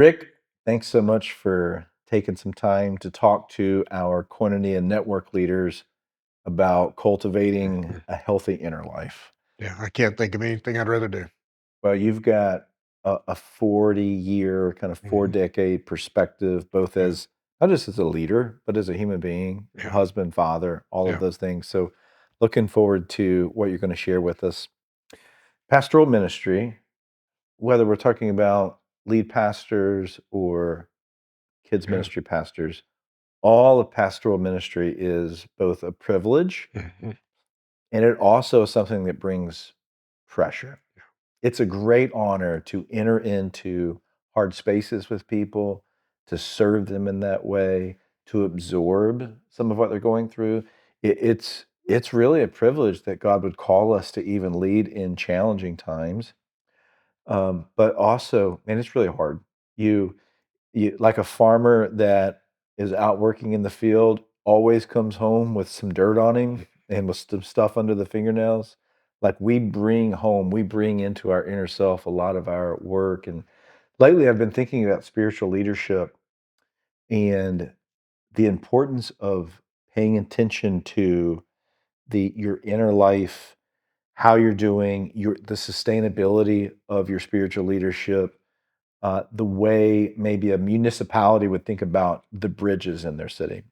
Rick, thanks so much for taking some time to talk to our Koinonia network leaders about cultivating Mhm. a healthy inner life. Yeah, I can't think of anything I'd rather do. Well, you've got a 40-year, kind of Mhm. four-decade perspective, both Yeah, as not just as a leader, but as a human being, yeah, husband, father, all of yeah. those things. So, looking forward to what you're going to share with us. Pastoral ministry, whether we're talking about lead pastors or kids Yeah. ministry pastors, all of pastoral ministry is both a privilege Mhm. and it also is something that brings pressure. It's a great honor to enter into hard spaces with people, to serve them in that way, to absorb some of what they're going through. It's really a privilege that God would call us to even lead in challenging times. But also, and it's really hard. You like a farmer that is out working in the field always comes home with some dirt on him and with some stuff under the fingernails. Like we bring into our inner self a lot of our work. And lately I've been thinking about spiritual leadership and the importance of paying attention to your inner life, how you're doing, the sustainability of your spiritual leadership, the way maybe a municipality would think about the bridges in their city.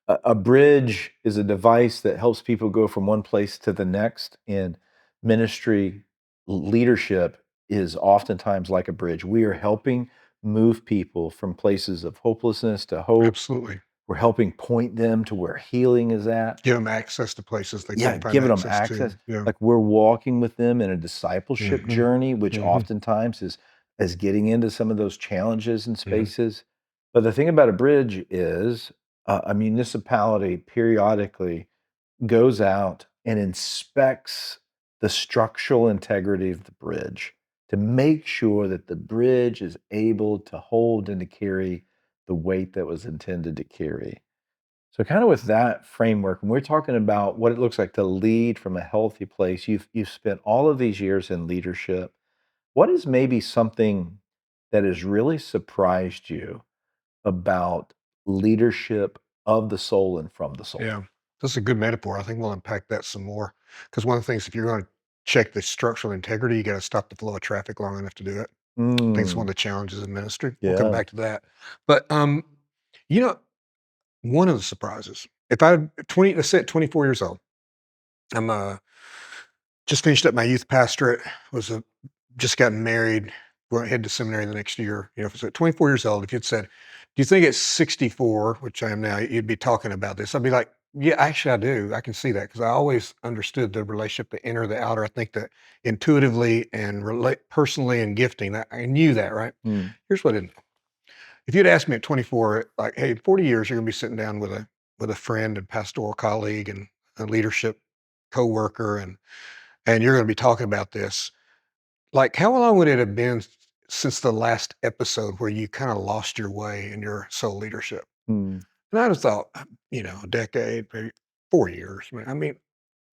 A bridge is a device that helps people go from one place to the next, and ministry leadership is oftentimes like a bridge. We are helping move people from places of hopelessness to hope. Absolutely. We're helping point them to where healing is at. Give them access to places they Yeah, couldn't find giving them access access. to. Yeah. Like, we're walking with them in a discipleship Mhm. journey, which Mhm. oftentimes is getting into some of those challenges and Mhm. spaces. But the thing about a bridge is, a municipality periodically goes out and inspects the structural integrity of the bridge to make sure that the bridge is able to hold and to carry the weight that was intended to carry. So kind of with that framework, when we're talking about what it looks like to lead from a healthy place, you've spent all of these years in leadership. What is maybe something that has really surprised you about leadership of the soul and from the soul? Yeah. That's a good metaphor. I think we'll unpack that some more. Because one of the things, if you're going to check the structural integrity, you got to stop the flow of traffic long enough to do it. I think it's one Mm, of the challenges in ministry. We'll come yeah. back to that. But you know, one of the surprises, if I 20, let's say at 24 years old, I'm just finished up my youth pastorate, was just gotten married, went head to seminary the next year. You know, so at 24 years old, if you'd said, "Do you think at 64, which I am now, you'd be talking about this?" I'd be like, "Yeah, actually, I do. I can see that because I always understood the relationship, the inner, the outer. I think that intuitively and relate personally and gifting, I knew that, right? Mm, Here's what I didn't know. If you'd asked me at 24, like, hey, in 40 years, you're gonna be sitting down with a friend and pastoral colleague and a leadership coworker, and you're gonna be talking about this. Like, how long would it have been since the last episode where you kinda lost your way in your soul leadership? mm. And I'd have thought, a decade, maybe 4 years. I mean,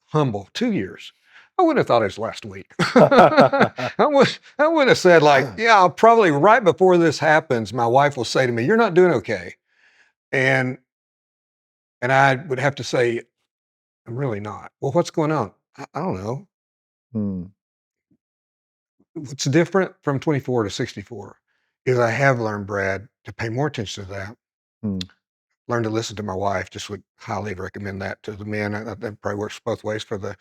humble, 2 years. I wouldn't have thought it was last week. I would have said, like, "Yeah, I'll probably right before this happens, my wife will say to me, 'You're not doing okay.'" And I would have to say, "I'm really not." "Well, what's going on?" I don't know." Mm, What's different from 24 to 64 is I have learned, Brad, to pay more attention to that. mm, Learn to listen to my wife. Just would highly recommend that to the men. That probably works both ways for the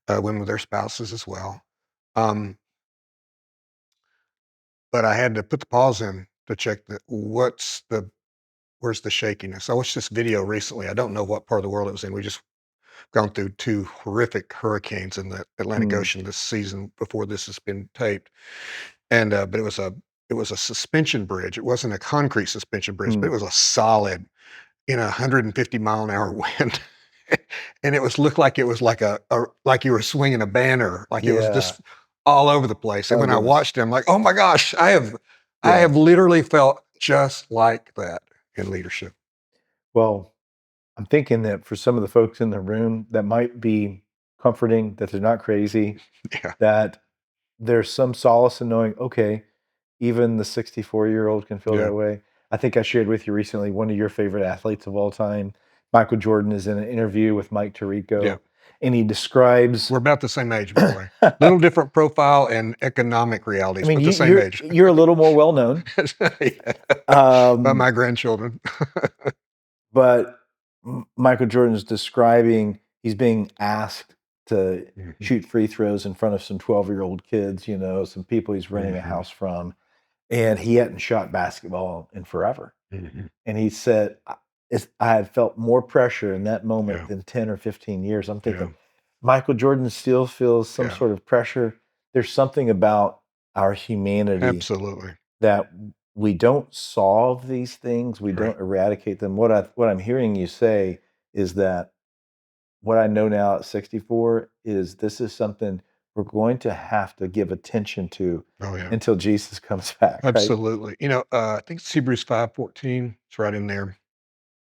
women with their spouses as well. Um, but I had to put the pause in to check where's the shakiness. I watched this video recently. I don't know what part of the world it was in. We just gone through two horrific hurricanes in the Atlantic mm, Ocean this season before this has been taped. And, but it was a suspension bridge. It wasn't a concrete suspension bridge, but mm. it was a solid in a 150-mile-an-hour wind. And it was looked like it was like like you were swinging a banner, like it was Yeah. just all over the place. And Oh, when I goodness. watched it, I'm like, "Oh my gosh, I Yeah. have literally felt just like that in leadership." Well, I'm thinking that for some of the folks in the room, that might be comforting that they're not crazy, Yeah. that there's some solace in knowing, okay, even the 64-year-old can feel Yeah. that way. I think I shared with you recently one of your favorite athletes of all time, Michael Jordan, is in an interview with Mike Yeah. Tirico, and he describes We're about the same age, by the way. Little different profile and economic I realities, mean, but the same age. you're a little more well known, Yeah. By um, my grandchildren. but Michael Jordan is describing he's being asked to Mhm, shoot free throws in front of some 12-year-old kids, some people he's renting a mhm, house from, and he hadn't shot basketball in forever. mhm. And he said, I had felt more pressure in that moment Yeah, than 10 or 15 years. I'm yeah, thinking, Michael Jordan still feels some yeah, sort of pressure. There's something about our humanity absolutely. that we don't solve these things, we Right. don't eradicate them. What I'm hearing you say is that what I know now at 64 is this is something we're going to have to give attention to Oh, yeah. until Jesus comes back, right? Absolutely. I think it's Hebrews 5:14. It's right in there.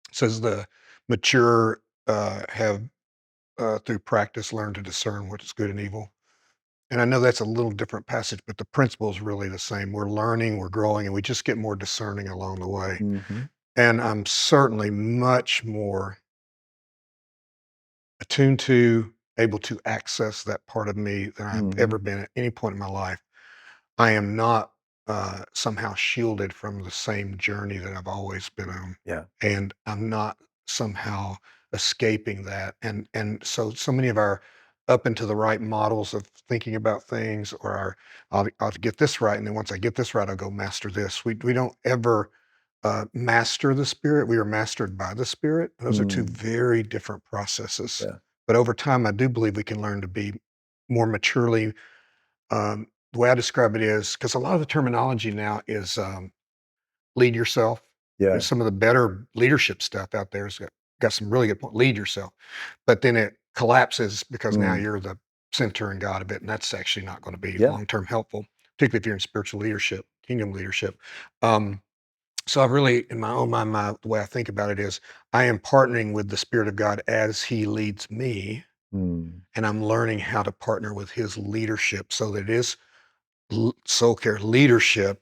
It says the mature have through practice learned to discern what is good and evil. And I know that's a little different passage, but the principle is really the same. We're learning, we're growing, and we just get more discerning along the way. Mhm. And I'm certainly much more attuned to, able to access that part of me than I've Mhm. ever been at any point in my life. I am not somehow shielded from the same journey that I've always been on, Yeah. and I'm not somehow escaping that. And so many of our up into the right models of thinking about things, or I'll get this right, and then once I get this right, I'll go master this. We don't ever master the spirit. We are mastered by the spirit. Those are two Mm. very different processes. Yeah. But over time, I do believe we can learn to be more maturely the way I describe it is because a lot of the terminology now is lead yourself. There's Yeah. some of the better leadership stuff out there. Has got some really good point. Lead yourself, but then it collapses because now Mm. you're the center and God of it, and that's actually not going to be Yeah. long term helpful, particularly if you're in spiritual leadership, kingdom leadership. Um, so I've really, in my own mind, the way I think about it is I am partnering with the Spirit of God as He leads me, Mm. and I'm learning how to partner with His leadership so that it is soul care leadership,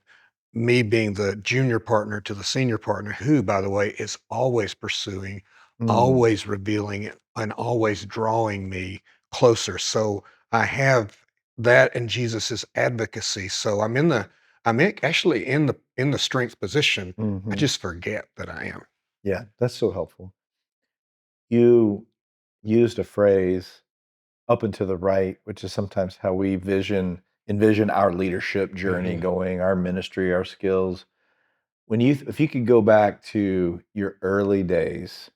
me being the junior partner to the senior partner, who, by the way, is always pursuing, Mm. always revealing it, and always drawing me closer. So I have that and Jesus's advocacy. So actually in the strength position. I Mhm. just forget that I am. Yeah, that's so helpful. You used a phrase, "up and to the right," which is sometimes how we envision our leadership journey Mhm. going, our ministry, our skills. If you could go back to your early days,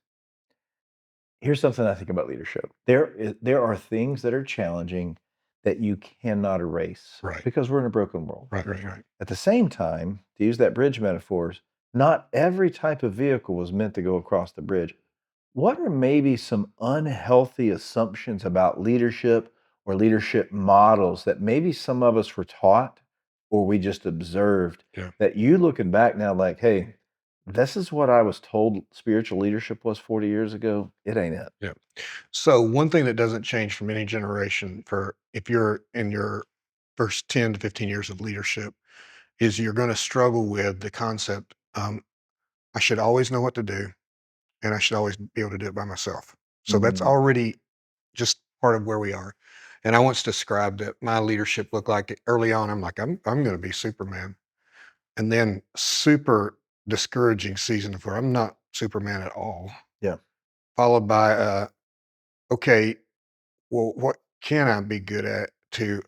here's something I think about leadership. There are things that are challenging that you cannot erase Right, because we're in a broken world. right, right, right. At the same time, to use that bridge metaphors, not every type of vehicle was meant to go across the bridge. What are maybe some unhealthy assumptions about leadership or leadership models that maybe some of us were taught or we just observed Yeah, that you looking back now, like, hey, this is what I was told spiritual leadership was 40 years ago. It ain't it. yeah. So one thing that doesn't change from any generation for if you're in your first 10 to 15 years of leadership is you're going to struggle with the concept I should always know what to do and I should always be able to do it by myself. So that's Mm, already just part of where we are. And I once described that my leadership looked like early on. I'm like, I'm going to be Superman, and then super discouraging season of where I'm not Superman at all. yeah. Followed by okay, well, what can I be good at? To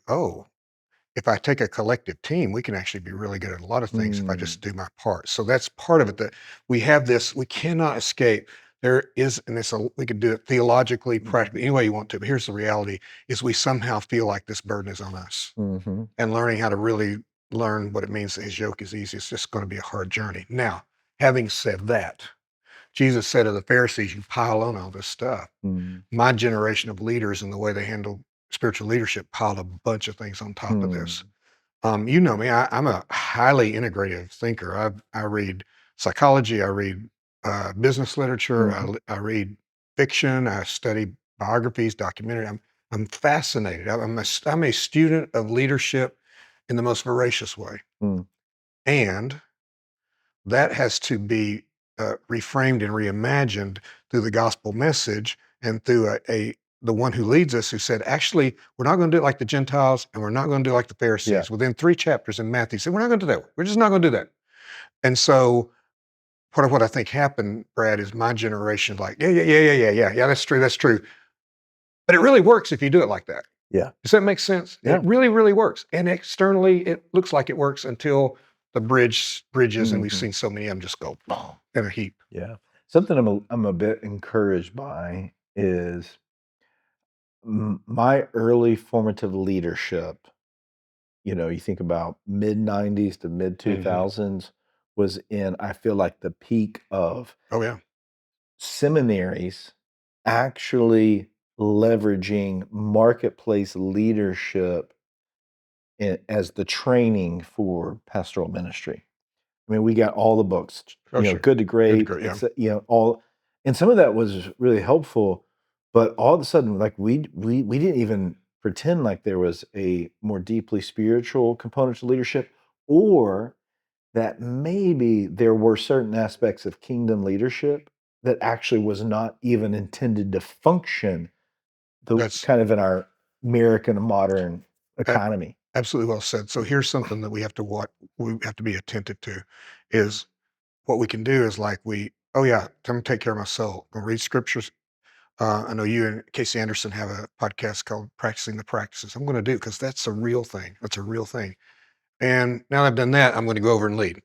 if I take a collective team, we can actually be really good at a lot of things if I Mm, just do my part. So that's part of it that we have this, we cannot escape. There is, and we could do it theologically, mhm, practically, any way you want to, but here's the reality is we somehow feel like this burden is on us. mhm, And learning how to really learn what it means that his yoke is easy, it's just going to be a hard journey. Now, having said that, Jesus said to the Pharisees, you pile on all this stuff. mm, My generation of leaders and the way they handle spiritual leadership piled a bunch of things on top of this. mm, You know me, I'm a highly integrative thinker. I read psychology, I read business literature, mhm, I read fiction, I study biographies, documentary. I'm fascinated. I'm a student of leadership in the most voracious way. mm. And that has to be reframed and reimagined through the gospel message and through the one who leads us, who said, actually, we're not going to do it like the Gentiles, and we're not going to do it like the Yeah. Pharisees. Within 3 chapters in Matthew, he said, we're not going to do that. We're just not going to do that. And so part of what I think happened, Brad, is my generation like, yeah, yeah, yeah, yeah, yeah, yeah, yeah, that's true, that's true. But it really works if you do it like that. Yeah. Does that make sense? It Yeah. really, really works. And externally, it looks like it works until the bridges, and we've Mhm. seen so many of them just go boom in a heap. Yeah. Something I'm a bit encouraged by is my early formative leadership. You think about mid '90s to mid Mhm. 2000s was in, I feel like, the peak of Oh, yeah. seminaries actually leveraging marketplace leadership as the training for pastoral ministry. I mean, we got all the books, Oh, sure. Good to Good to Great, great, yeah. all, and some of that was really helpful, but all of a sudden, like, we didn't even pretend like there was a more deeply spiritual component to leadership, or that maybe there were certain aspects of kingdom leadership that actually was not even intended to function the That's kind of in our American modern a economy. absolutely well said. So here's something that we have to be attentive to, is what we can do is like oh, yeah, I'm gonna take care of my soul. I'm gonna read scriptures. I know you and Casey Anderson have a podcast called Practicing the Practices. I'm gonna do, because that's a real thing. That's a real thing. And now that I've done that, I'm gonna go over and lead, Yeah.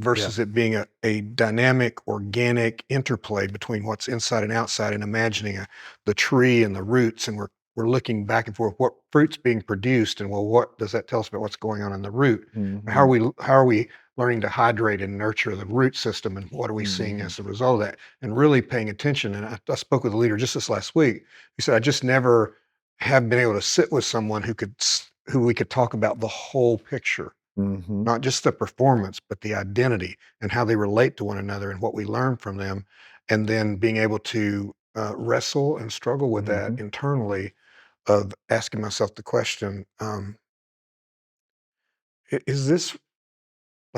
versus it being a dynamic, organic interplay between what's inside and outside, and imagining the tree and the roots. And we're looking back and forth, what fruit's being produced, and well, what does that tell us about what's going on in the root? Mhm. How are we learning to hydrate and nurture the root system, and what are we seeing Mhm. as a result of that? And really paying attention. And I spoke with a leader just this last week. He said, I just never have been able to sit with someone who we could talk about the whole picture, Mhm. not just the performance, but the identity and how they relate to one another and what we learn from them. And then being able to wrestle and struggle with that Mhm. internally, of asking myself the question, is this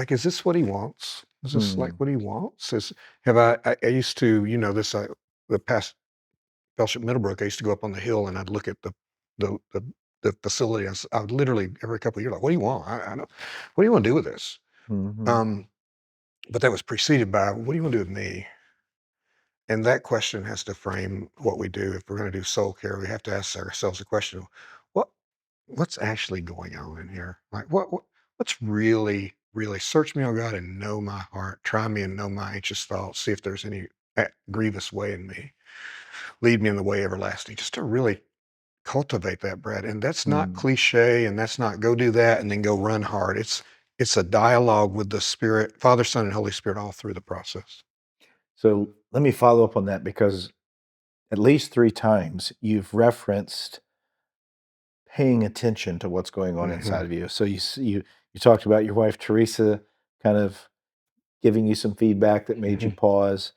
is this what he wants? Is this like Mm. what he wants? I used to, this, the past Fellowship Middlebrook, I used to go up on the hill and I'd look at the, the, the facility. I would literally every couple of years, like, what do you want? I don't, what do you want to do with this? Mhm. Um, But that was preceded by, "What do you wanna do with me?" And that question has to frame what we do. If we're gonna do soul care, we have to ask ourselves the question, "What what's actually going on in here?" Like, what's really search me, oh God, and know my heart. Try me and know my anxious thoughts. See if there's any grievous way in me. Lead me in the way everlasting. Just to really cultivate that, Brad. And that's not Mm. cliche, and that's not go do that and then go run hard. It's a dialogue with the Spirit, Father, Son, and Holy Spirit, all through the process. So let me follow up on that because at least 3 times you've referenced paying attention to what's going on Mhm, inside of you. So you talked about your wife Teresa kind of giving you some feedback that made you mhm. pause.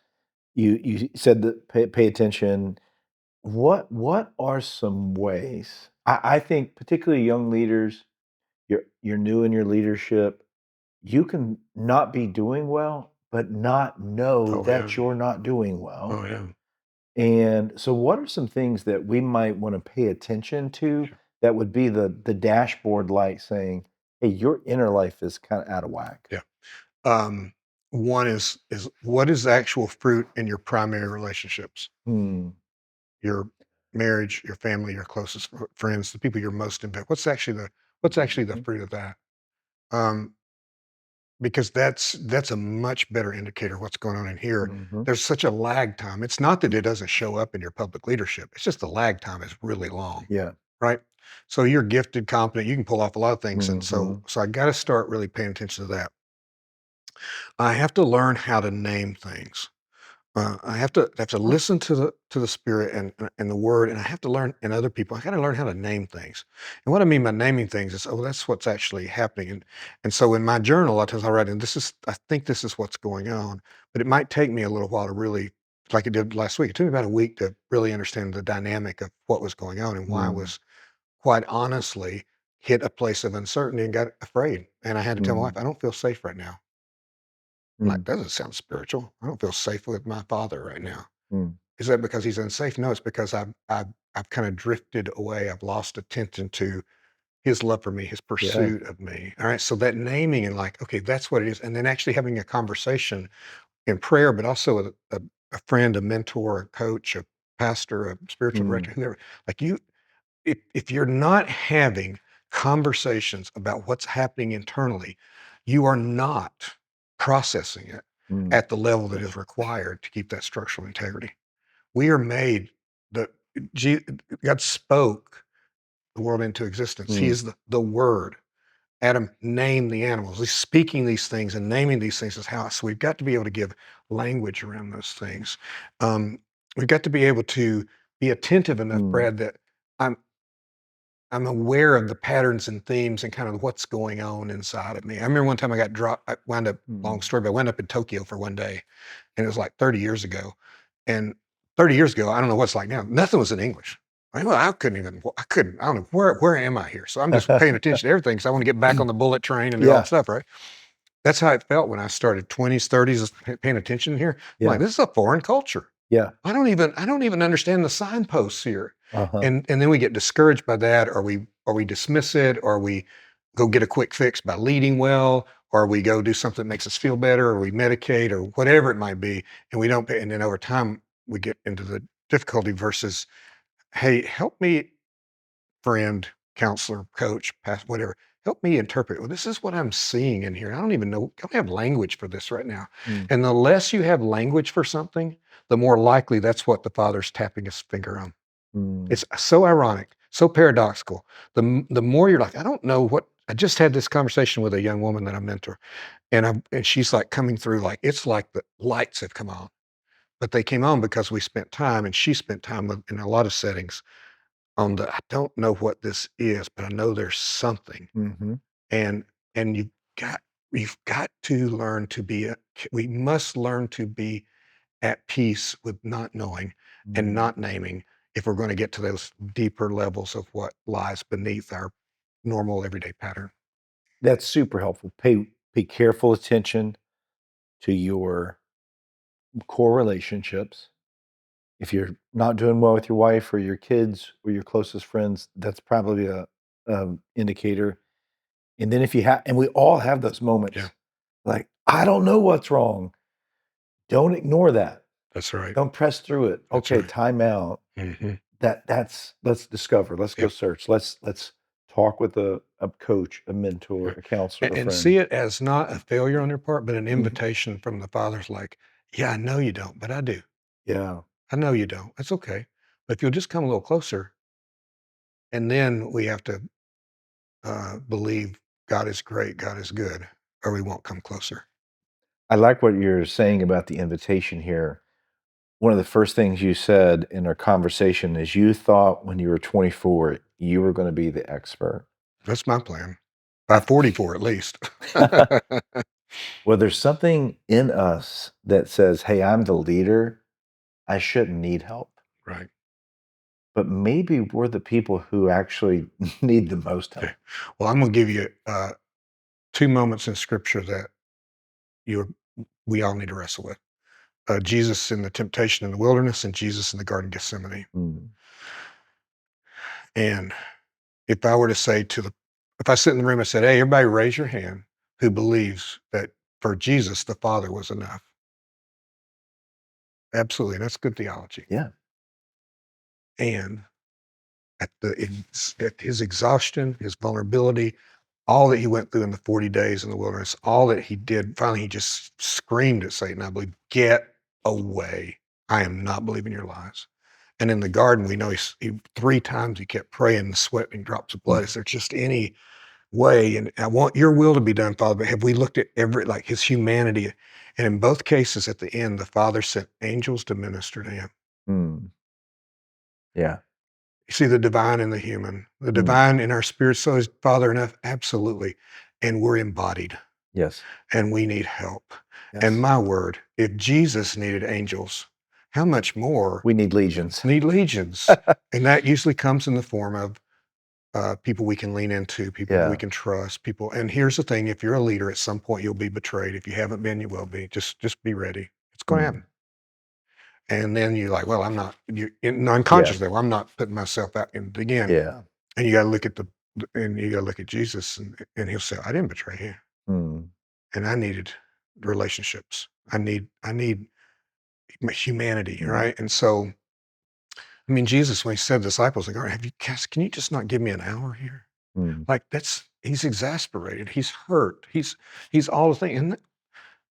You said that pay attention. What are some ways? I think particularly young leaders, you're new in your leadership, you can not be doing well, but not know Oh, yeah. that you're not doing well. Oh, yeah. And so what are some things that we might want to pay attention to Sure. that would be the dashboard light saying, "Hey, your inner life is kind of out of whack." Yeah. Um, One is what is the actual fruit in your primary relationships? Hmm. Your marriage, your family, your closest friends, the people you're most involved. What's actually the Mhm. fruit of that? Um, Because that's a much better indicator of what's going on in here. Mhm. There's such a lag time. It's not that it doesn't show up in your public leadership. It's just the lag time is really long, Yeah. right? So you're gifted, competent, you can pull off a lot of things. And so Mhm. so I got to start really paying attention to that. I have to learn how to name things. I have to listen to the spirit and the word, and I have to learn, and other people. I got to learn how to name things. And what I mean by naming things is, oh, that's what's actually happening. And so in my journal, a lot of times I write, and I think this is what's going on, but it might take me a little while to really, like it did last week. It took me about a week to really understand the dynamic of what was going on and why I Mm. was, quite honestly, hit a place of uncertainty and got afraid. And I had to tell my Mm, wife, I don't feel safe right now. I'm like, mm, that doesn't sound spiritual. I don't feel safe with my father right now. mm. Is that because he's unsafe? No, it's because I've kind of drifted away. I've lost attention to his love for me, his Yeah. pursuit of me. All right. So that naming and like, okay, that's what it is. And then actually having a conversation in prayer, but also with a friend, a mentor, a coach, a pastor, a spiritual Mm, director, whoever, like you, if you're not having conversations about what's happening internally, you are not processing it mm, at the level that is required to keep that structural integrity. We are made the Je God spoke the world into existence. He mm, is the Word. Adam named the animals. He's speaking these things and naming these things as how. So we've got to be able to give language around those things. Um, we've got to be able to be attentive enough, mm, Brad, that I'm I'm aware of the patterns and themes and kind of what's going on inside of me. I remember one time I got dropped. I wound up, long mm. story, but I wound up in Tokyo for one day, and it was like 30 years ago. And 30 years ago, I don't know what's like now. Nothing was in English. I couldn't even. I couldn't. I don't know where am I here. So I'm just paying attention to everything because I want to get back on the bullet train and do all the Yeah, stuff, right? That's how it felt when I started 20s, 30s, paying attention here. I'm like, yeah, this is a foreign culture. yeah. I don't even understand the signposts here. Uh-huh. And then we get discouraged by that, or we dismiss it, or we go get a quick fix by leading well, or we go do something that makes us feel better, or we medicate, or whatever it might be, and we don't pay, and then over time we get into the difficulty versus, hey, help me, friend, counselor, coach, past whatever. Help me interpret. Well, this is what I'm seeing in here. I don't even know. I don't have language for this right now. Mm, And the less you have language for something, the more likely that's what the Father's tapping his finger on. mm, It's so ironic, so paradoxical. The more you're like, I don't know what. I just had this conversation with a young woman that I mentor, and she's like coming through like it's like the lights have come on, but they came on because we spent time, and she spent time in a lot of settings on the, I don't know what this is, but I know there's something. mhm, And and got you've got to learn to be we must learn to be at peace with not knowing and mm. not naming if we're going to get to those deeper levels of what lies beneath our normal everyday pattern. That's super helpful. Pay careful attention to your core relationships. If you're not doing well with your wife or your kids or your closest friends, that's probably a, indicator. And then if you have, and we all have those Yeah, moments, like, I don't know what's wrong. Don't ignore that. that's right. Don't press through it. That's Okay, right. time out. Hmm. That's let's discover. Let's go Yep. search. Let's talk with a coach, a mentor, Yeah. a counselor, And, a and friend. see it as not a failure on their part, but an Mhm. invitation from the Father's like, yeah, I know you don't, but I do. Yeah. I know you don't. That's okay. But if you'll just come a little closer, and then we have to believe God is great, God is good, or we won't come closer. I like what you're saying about the invitation here. One of the first things you said in our conversation is you thought when you were 24 you were going to be the expert. That's my plan. By 44 at least. Well, there's something in us that says, "Hey, I'm the leader. I shouldn't need help." Right. But maybe we're the people who actually need the most Okay. help. Well, I'm gonna give you two moments in Scripture that you we all need to wrestle with. Jesus in the temptation in the wilderness, and Jesus in the Garden of Gethsemane. Mm, And if I were to say if I sit in the room and said, "Hey, everybody, raise your hand who believes that for Jesus the Father was enough," absolutely, that's good theology. yeah. And at his exhaustion, his vulnerability, all that he went through in the 40 days in the wilderness, all that he did, finally he just screamed at Satan, I believe, "Get away. I am not believing your lies." And in the garden, we know he 3 times he kept praying, sweating drops of blood. Mm, Is there just any way? And I want your will to be done, Father. But have we looked at like his humanity? And in both cases, at the end, the Father sent angels to minister to him. mm, yeah. You see the divine in the human, the Mm, divine in our spirit. So is Father enough? Absolutely. And we're embodied yes. and we need help. And Yes. my word, if Jesus needed angels, how much more We need legions. need legions? And that usually comes in the form of people we can lean into, people we Yeah. can trust, people. And here's the thing: if you're a leader, at some point you'll be betrayed. If you haven't been, you will be. Just be ready. It's going to happen. Mm. And then you're like, well, I'm not. You Yeah. unconsciously, well, I'm not putting myself out in again. Yeah. And you got to look at and you got to look at Jesus, and he'll say, I didn't betray you, Mm. and I needed relationships. I need humanity, Mm. right? And so, I mean, Jesus, when he said to the disciples, like, all right, have you guys, can you just not give me an hour here? Mm. Like he's exasperated, he's hurt, he's all the thing.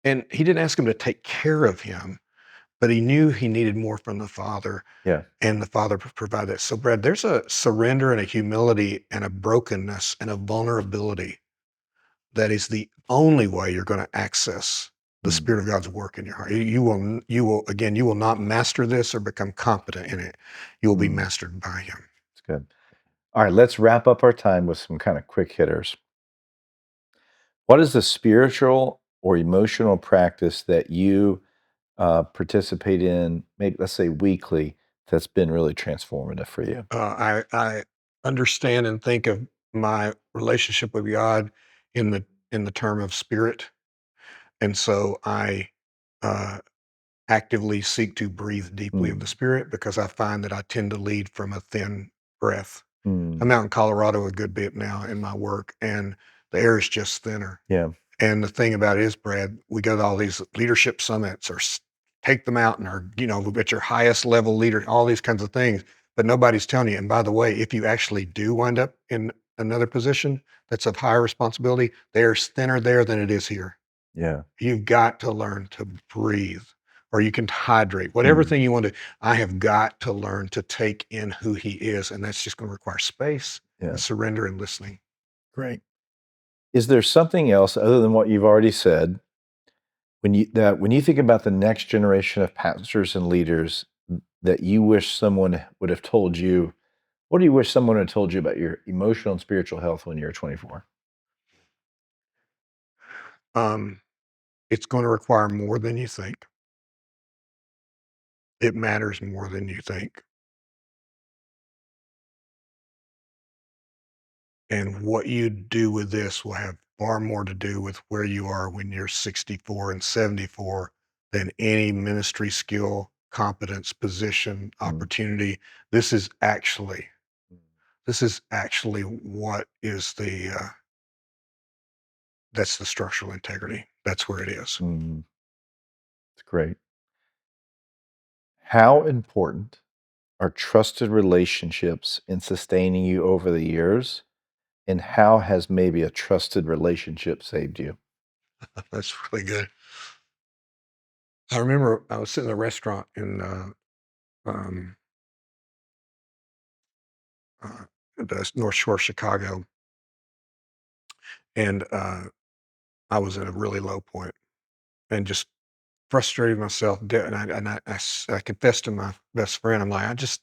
And he didn't ask him to take care of him, but he knew he needed more from the Father, Yeah. and the Father provided that. So, Brad, there's a surrender and a humility and a brokenness and a vulnerability that is the only way you're going to access the Mm. Spirit of God's work in your heart. You will again, you will not master this or become competent in it. You will be Mm. mastered by Him. It's good. All right, let's wrap up our time with some kind of quick hitters. What is the spiritual or emotional practice that you participate in, maybe let's say weekly, that's been really transformative for you? I understand and think of my relationship with God in the term of spirit, and so I uh, actively seek to breathe deeply of the Mm. Spirit because I find that I tend to lead from a thin breath. Mm. I'm out in Colorado a good bit now in my work, and the air is just thinner. Yeah. And the thing about it is, Brad, we go to all these leadership summits or take the mountain or, at your highest level leader, all these kinds of things. But nobody's telling you. And by the way, if you actually do wind up in another position that's of higher responsibility, the air's thinner there than it is here. Yeah. You've got to learn to breathe or you can hydrate, whatever Mm. thing you want to. I have got to learn to take in who he is. And that's just going to require space and Yeah. surrender and listening. Great. Is there something else other than what you've already said when you think about the next generation of pastors and leaders that you wish someone would have told you? What do you wish someone had told you about your emotional and spiritual health when you were 24? Um, it's going to require more than you think. It matters more than you think. And what you do with this will have far more to do with where you are when you're 64 and 74 than any ministry skill, competence, position, Mm. opportunity. This is actually this is actually what is that's the structural integrity. That's where it is. Mm. It's great. How important are trusted relationships in sustaining you over the years? And how has maybe a trusted relationship saved you? That's really good. I remember I was sitting in a restaurant in um, the North Shore of Chicago, and I was at a really low point and just frustrated myself. I confessed to my best friend. I'm like, I just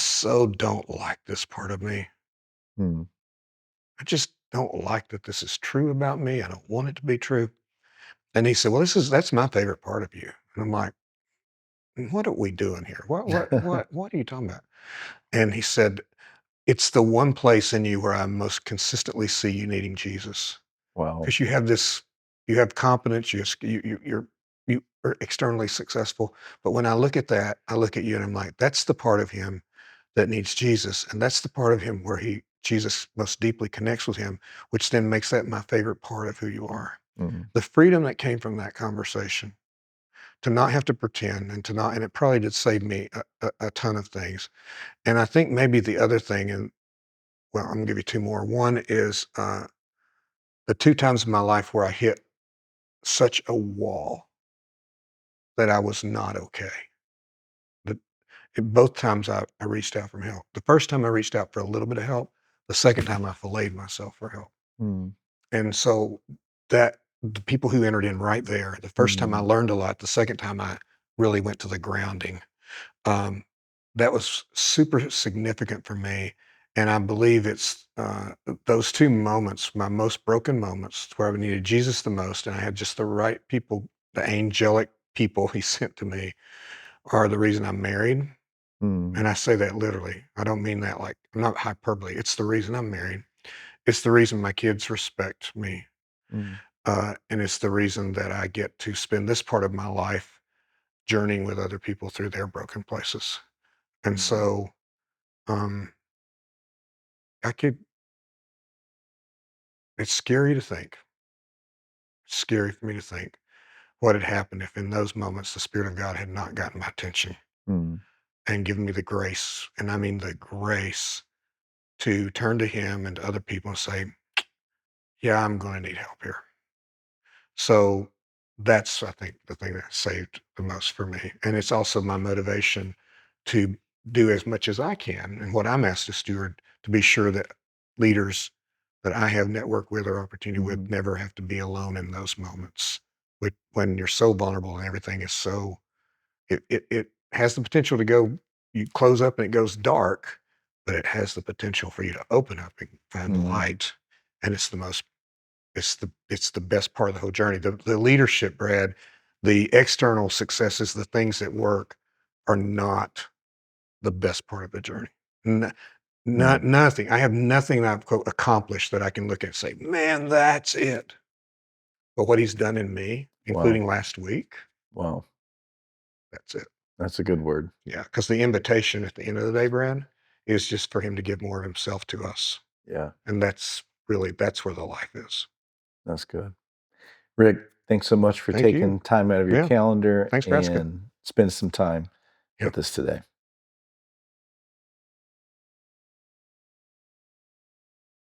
so don't like this part of me. Mm. I just don't like that this is true about me. I don't want it to be true. And he said, well, that's my favorite part of you. And I'm like, what are we doing here? What are you talking about? And he said, it's the one place in you where I most consistently see you needing Jesus. Wow. Because you have competence, you are externally successful. But when I look at that, I look at you and I'm like, that's the part of him that needs Jesus. And that's the part of him where Jesus most deeply connects with him, which then makes that my favorite part of who you are. Mm. The freedom that came from that conversation to not have to pretend and to not, and it probably did save me a ton of things. And I think maybe the other thing, and well, I'm gonna give you two more. One is the two times in my life where I hit such a wall that I was not okay. But both times I reached out for help. The first time I reached out for a little bit of help. The second time I filleted myself for help. Mm. And so that the people who entered in right there, the first time I Mm. learned a lot. The second time I really went to the grounding. Um, that was super significant for me. And I believe it's those two moments, my most broken moments, where I needed Jesus the most, and I had just the right people, the angelic people he sent to me, are the reason I'm married. Mm, And I say that literally. I don't mean that like I'm not hyperbole. It's the reason I'm married. It's the reason my kids respect me. mm, And it's the reason that I get to spend this part of my life journeying with other people through their broken places. And mm, so um, I could, it's scary to think, scary for me to think what had happened if in those moments the Spirit of God had not gotten my attention mm, and given me the grace, and I mean the grace to turn to Him and to other people and say, yeah, I'm going to need help here. So that's, I think, the thing that saved the most for me. And it's also my motivation to do as much as I can and what I'm asked to steward to be sure that leaders that I have network with or opportunity with mhm, never have to be alone in those moments when you're so vulnerable and everything is so, it has the potential to go, you close up and it goes dark, but it has the potential for you to open up and find mhm, light. And it's the best part of the whole journey. The leadership, Brad, the external successes, the things that work are not the best part of the journey. N Not mm. nothing. I have nothing that I've, quote, "accomplished" that I can look at and say, "Man, that's it." But what he's done in me, Wow, including last week, wow, that's it. that's a good word. Yeah, because the invitation at the end of the day, Brad, is just for him to give more of himself to us, Yeah, and that's where the life is. that's good. Rick, thanks so much for Thank you. taking time out of your Yeah, calendar thanks for asking. and spend some time Yeah. with us today.